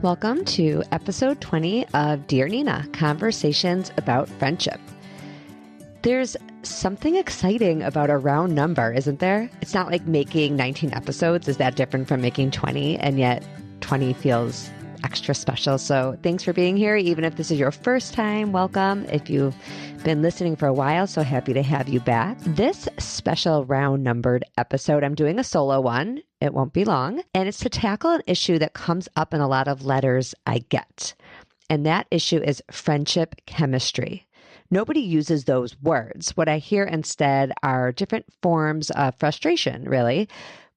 Welcome to episode 20 of Dear Nina, Conversations about Friendship. There's something exciting about a round number, isn't there? It's not like making 19 episodes is that different from making 20, and yet 20 feels extra special. So thanks for being here. Even if this is your first time, welcome. If you've been listening for a while, so happy to have you back. This special round numbered episode, I'm doing a solo one. It won't be long. And it's to tackle an issue that comes up in a lot of letters I get. And that issue is friendship chemistry. Nobody uses those words. What I hear instead are different forms of frustration, really,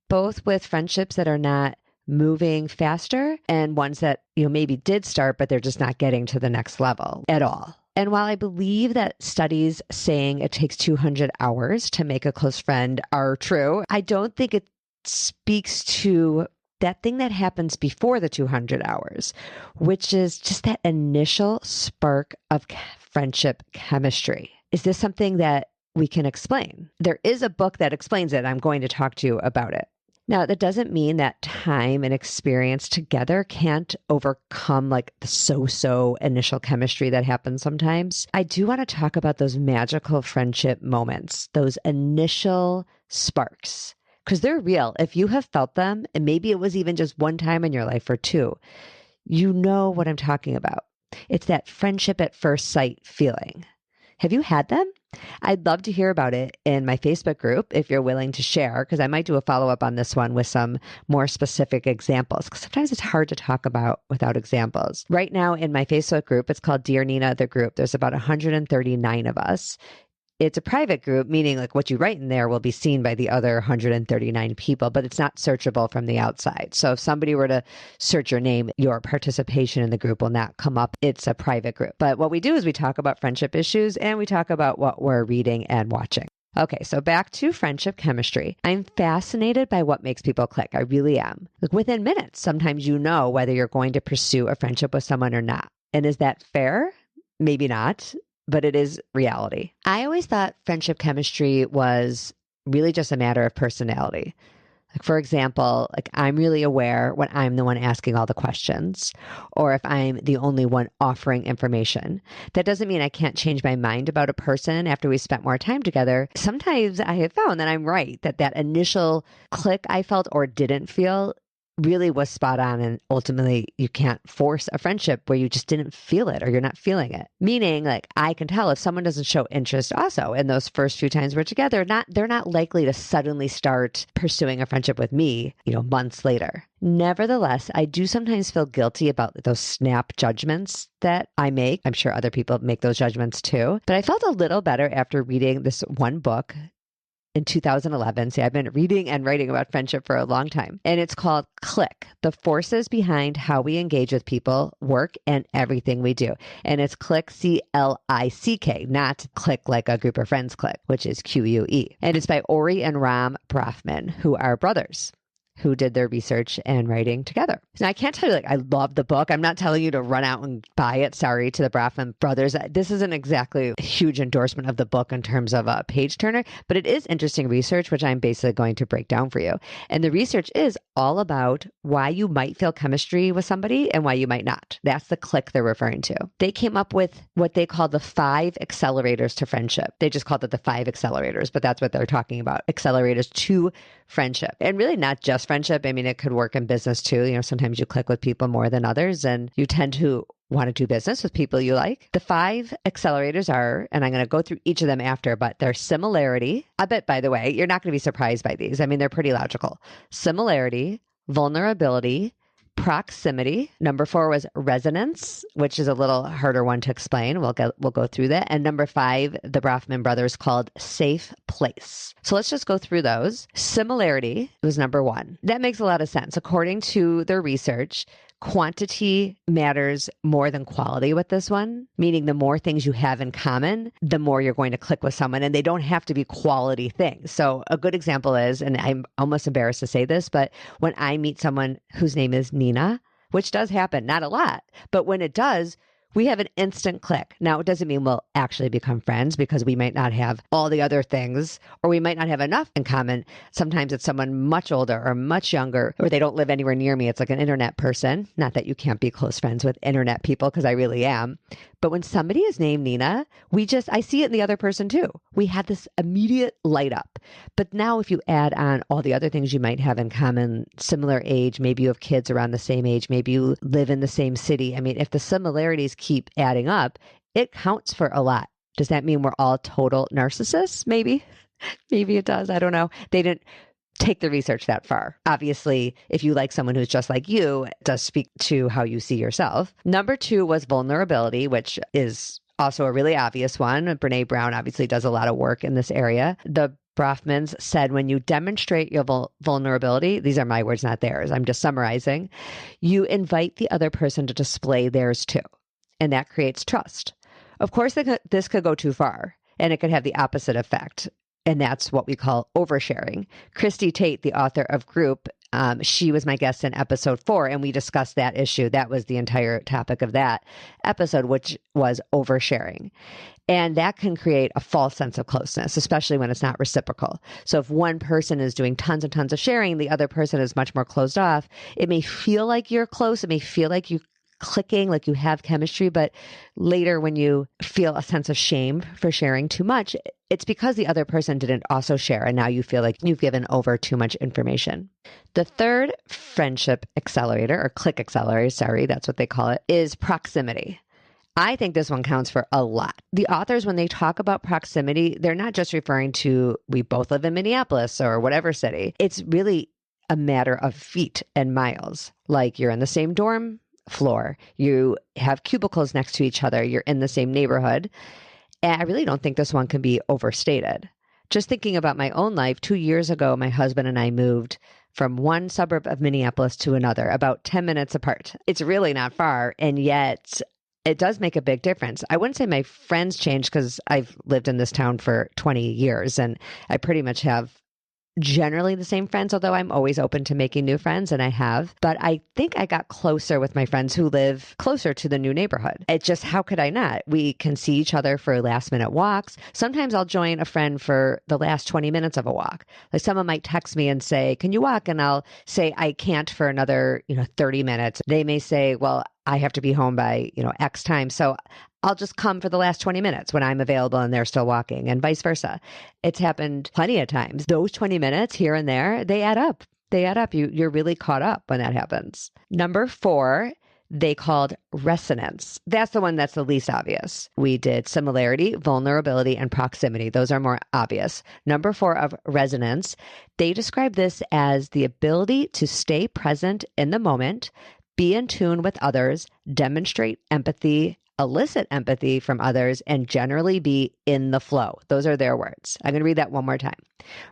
both with friendships that are not moving faster and ones that, maybe did start, but they're just not getting to the next level at all. And while I believe that studies saying it takes 200 hours to make a close friend are true, I don't think it speaks to that thing that happens before the 200 hours, which is just that initial spark of friendship chemistry. Is this something that we can explain? There is a book that explains it. I'm going to talk to you about it. Now, that doesn't mean that time and experience together can't overcome like the so-so initial chemistry that happens sometimes. I do want to talk about those magical friendship moments, those initial sparks, because they're real. If you have felt them, and maybe it was even just one time in your life or two, you know what I'm talking about. It's that friendship at first sight feeling. Have you had them? I'd love to hear about it in my Facebook group if you're willing to share, because I might do a follow-up on this one with some more specific examples, because sometimes it's hard to talk about without examples. Right now in my Facebook group, it's called Dear Nina, the group. There's about 139 of us. It's a private group, meaning like what you write in there will be seen by the other 139 people, but it's not searchable from the outside. So if somebody were to search your name, your participation in the group will not come up. It's a private group. But what we do is we talk about friendship issues and we talk about what we're reading and watching. Okay, so back to friendship chemistry. I'm fascinated by what makes people click. I really am. Like within minutes, sometimes you know whether you're going to pursue a friendship with someone or not. And is that fair? Maybe not. But it is reality. I always thought friendship chemistry was really just a matter of personality. Like for example, like I'm really aware when I'm the one asking all the questions, or if I'm the only one offering information. That doesn't mean I can't change my mind about a person after we spent more time together. Sometimes I have found that I'm right, that initial click I felt or didn't feel really was spot on, and ultimately you can't force a friendship where you just didn't feel it or you're not feeling it. Meaning like I can tell if someone doesn't show interest also in those first few times we're together, they're not likely to suddenly start pursuing a friendship with me, months later. Nevertheless, I do sometimes feel guilty about those snap judgments that I make. I'm sure other people make those judgments too, but I felt a little better after reading this one book in 2011. See, I've been reading and writing about friendship for a long time. And it's called Click, The Forces Behind How We Engage with People, Work, and Everything We Do. And it's Click, C-L-I-C-K, not click like a group of friends click, which is Q-U-E. And it's by Ori and Ram Brafman, who are brothers who did their research and writing together. Now, I can't tell you, I love the book. I'm not telling you to run out and buy it. Sorry to the Brafman brothers. This isn't exactly a huge endorsement of the book in terms of a page turner, but it is interesting research, which I'm basically going to break down for you. And the research is all about why you might feel chemistry with somebody and why you might not. That's the click they're referring to. They came up with what they call the 5 accelerators to friendship. They just called it the 5 accelerators, but that's what they're talking about. Accelerators to friendship. And really not just friendship. I mean, it could work in business too. Sometimes you click with people more than others and you tend to want to do business with people you like. The 5 accelerators are, and I'm going to go through each of them after, but they're similarity. I bet, by the way, you're not going to be surprised by these. I mean, they're pretty logical. Similarity, vulnerability, proximity. Number 4 was resonance, which is a little harder one to explain. We'll go through that. And number 5, the Brafman brothers called safe place. So let's just go through those. Similarity was number 1. That makes a lot of sense. According to their research, quantity matters more than quality with this one, meaning the more things you have in common, the more you're going to click with someone, and they don't have to be quality things. So a good example is, and I'm almost embarrassed to say this, but when I meet someone whose name is Nina, which does happen, not a lot, but when it does, We have an instant click. Now, it doesn't mean we'll actually become friends because we might not have all the other things, or we might not have enough in common. Sometimes it's someone much older or much younger, or they don't live anywhere near me. It's like an internet person. Not that you can't be close friends with internet people, because I really am. But when somebody is named Nina, I see it in the other person too. We had this immediate light up. But now if you add on all the other things you might have in common, similar age, maybe you have kids around the same age, maybe you live in the same city. I mean, if the similarities keep adding up, it counts for a lot. Does that mean we're all total narcissists? Maybe. Maybe it does. I don't know. They didn't take the research that far. Obviously, if you like someone who's just like you, it does speak to how you see yourself. Number 2 was vulnerability, which is also a really obvious one. Brene Brown obviously does a lot of work in this area. The Brofmans said, when you demonstrate your vulnerability, these are my words, not theirs, I'm just summarizing, you invite the other person to display theirs too. And that creates trust. Of course, this could go too far, and it could have the opposite effect. And that's what we call oversharing. Christy Tate, the author of Group, she was my guest in episode 4, and we discussed that issue. That was the entire topic of that episode, which was oversharing. And that can create a false sense of closeness, especially when it's not reciprocal. So if one person is doing tons and tons of sharing, the other person is much more closed off. It may feel like you're close. It may feel like you clicking, like you have chemistry, but later when you feel a sense of shame for sharing too much, it's because the other person didn't also share, and now you feel like you've given over too much information. The third friendship accelerator, or click accelerator, sorry, that's what they call it, is proximity. I think this one counts for a lot. The authors, when they talk about proximity, they're not just referring to we both live in Minneapolis or whatever city. It's really a matter of feet and miles. Like you're in the same dorm floor, you have cubicles next to each other, you're in the same neighborhood. And I really don't think this one can be overstated. Just thinking about my own life, 2 years ago, my husband and I moved from one suburb of Minneapolis to another, about 10 minutes apart. It's really not far, and yet it does make a big difference. I wouldn't say my friends changed because I've lived in this town for 20 years, and I pretty much have generally the same friends, although I'm always open to making new friends, and I have. But I think I got closer with my friends who live closer to the new neighborhood. It just, how could I not? We can see each other for last minute walks. Sometimes I'll join a friend for the last 20 minutes of a walk. Like someone might text me and say, can you walk? And I'll say, I can't for another, 30 minutes. They may say, well, I have to be home by, X time. So I'll just come for the last 20 minutes when I'm available and they're still walking, and vice versa. It's happened plenty of times. Those 20 minutes here and there, they add up. They add up. You're really caught up when that happens. Number 4, they called resonance. That's the one that's the least obvious. We did similarity, vulnerability, and proximity. Those are more obvious. Number 4 of resonance, they describe this as the ability to stay present in the moment, be in tune with others, demonstrate empathy, elicit empathy from others, and generally be in the flow. Those are their words. I'm going to read that one more time.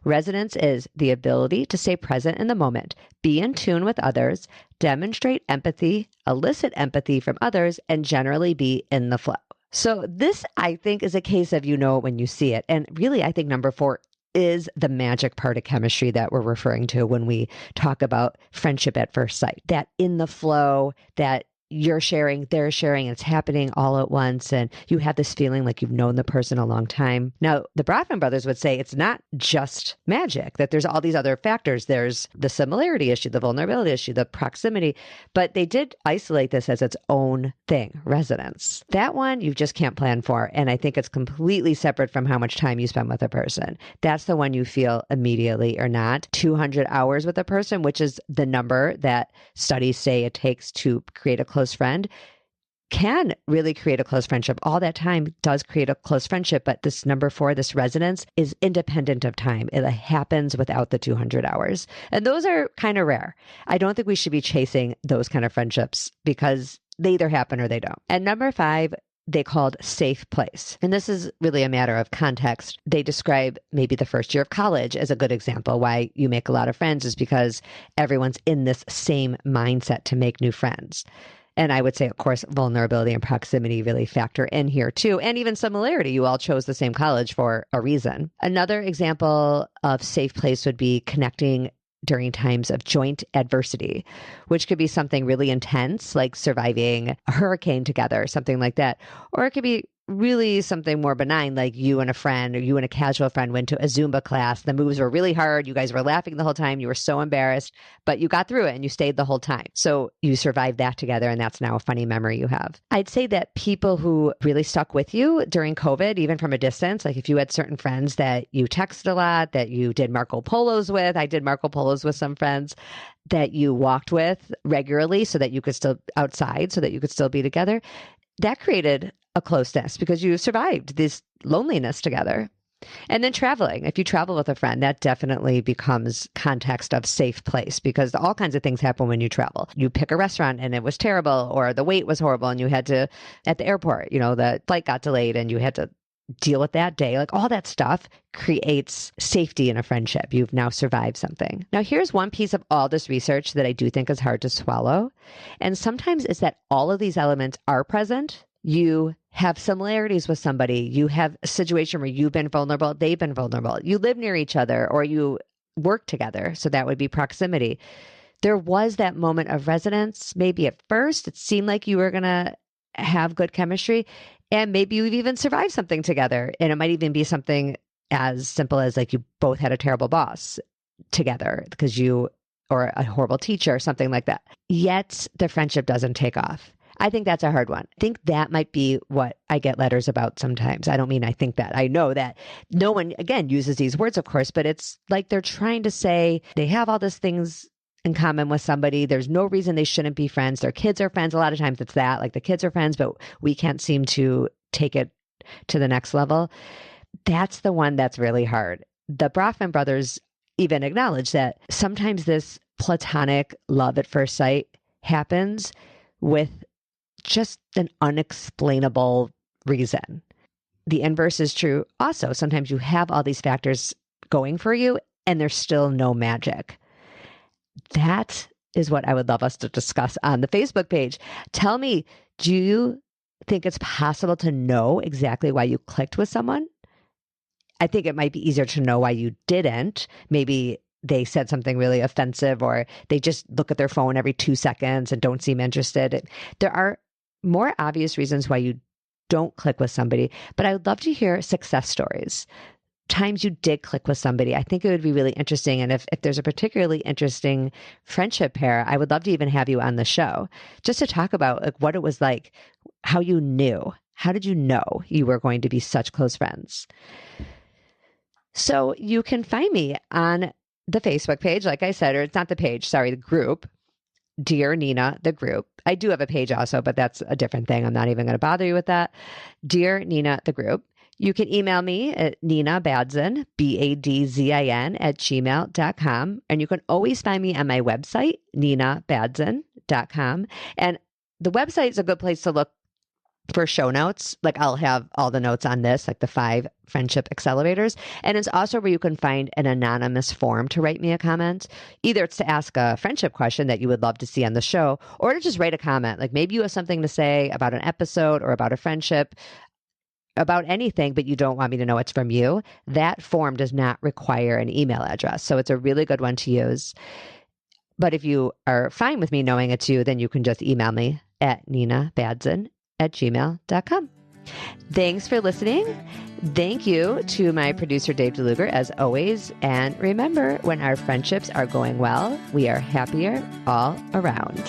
Resonance is the ability to stay present in the moment, be in tune with others, demonstrate empathy, elicit empathy from others, and generally be in the flow. So this, I think, is a case of you know it when you see it. And really, I think number 4 is the magic part of chemistry that we're referring to when we talk about friendship at first sight. That in the flow, that you're sharing, they're sharing, it's happening all at once, and you have this feeling like you've known the person a long time. Now, the Brofman brothers would say it's not just magic, that there's all these other factors. There's the similarity issue, the vulnerability issue, the proximity, but they did isolate this as its own thing, resonance. That one you just can't plan for, and I think it's completely separate from how much time you spend with a person. That's the one you feel immediately or not. 200 hours with a person, which is the number that studies say it takes to create a close friend, can really create a close friendship. All that time does create a close friendship, but this number 4, this resonance, is independent of time. It happens without the 200 hours. And those are kind of rare. I don't think we should be chasing those kind of friendships because they either happen or they don't. And number 5, they called safe place. And this is really a matter of context. They describe maybe the first year of college as a good example. Why you make a lot of friends is because everyone's in this same mindset to make new friends. And I would say, of course, vulnerability and proximity really factor in here too. And even similarity. You all chose the same college for a reason. Another example of safe place would be connecting during times of joint adversity, which could be something really intense, like surviving a hurricane together, something like that. Or it could be really something more benign, like you and a friend or you and a casual friend went to a Zumba class. The moves were really hard. You guys were laughing the whole time. You were so embarrassed, but you got through it and you stayed the whole time. So you survived that together, and that's now a funny memory you have. I'd say that people who really stuck with you during COVID, even from a distance, like if you had certain friends that you texted a lot, that you did Marco Polos with, I did Marco Polos with some friends, that you walked with regularly so that you could still outside, so that you could still be together. That created a closeness because you survived this loneliness together. And then traveling. If you travel with a friend, that definitely becomes context of safe place because all kinds of things happen when you travel. You pick a restaurant and it was terrible, or the wait was horrible and you had to, at the airport, the flight got delayed and you had to deal with that day. Like all that stuff creates safety in a friendship. You've now survived something. Now, here's one piece of all this research that I do think is hard to swallow. And sometimes it's that all of these elements are present. You have similarities with somebody. You have a situation where you've been vulnerable, they've been vulnerable. You live near each other or you work together. So that would be proximity. There was that moment of resonance. Maybe at first it seemed like you were going to have good chemistry, and maybe you've even survived something together. And it might even be something as simple as like you both had a terrible boss together because or a horrible teacher or something like that. Yet the friendship doesn't take off. I think that's a hard one. I think that might be what I get letters about sometimes. I don't mean I think that. I know that no one, again, uses these words, of course, but it's like they're trying to say they have all these things in common with somebody. There's no reason they shouldn't be friends. Their kids are friends. A lot of times it's that, like the kids are friends, but we can't seem to take it to the next level. That's the one that's really hard. The Brafman brothers even acknowledge that sometimes this platonic love at first sight happens with just an unexplainable reason. The inverse is true also. Sometimes you have all these factors going for you and there's still no magic. That is what I would love us to discuss on the Facebook page. Tell me, do you think it's possible to know exactly why you clicked with someone? I think it might be easier to know why you didn't. Maybe they said something really offensive, or they just look at their phone every 2 seconds and don't seem interested. There are more obvious reasons why you don't click with somebody, but I would love to hear success stories. Times you did click with somebody. I think it would be really interesting. And if there's a particularly interesting friendship pair, I would love to even have you on the show just to talk about like what it was like, how you knew. How did you know you were going to be such close friends? So you can find me on the Facebook page, like I said, or it's not the page, sorry, the group, Dear Nina, the group. I do have a page also, but that's a different thing. I'm not even going to bother you with that. Dear Nina, the group. You can email me at Nina Badzin, BADZIN @gmail.com. And you can always find me on my website, ninabadzin.com. And the website is a good place to look for show notes. Like I'll have all the notes on this, like the 5 friendship accelerators. And it's also where you can find an anonymous form to write me a comment. Either it's to ask a friendship question that you would love to see on the show, or to just write a comment. Like maybe you have something to say about an episode or about a friendship, about anything, but you don't want me to know it's from you. That form does not require an email address. So it's a really good one to use. But if you are fine with me knowing it's you, then you can just email me at ninabadzin@gmail.com. Thanks for listening. Thank you to my producer, Dave DeLuger, as always. And remember, when our friendships are going well, we are happier all around.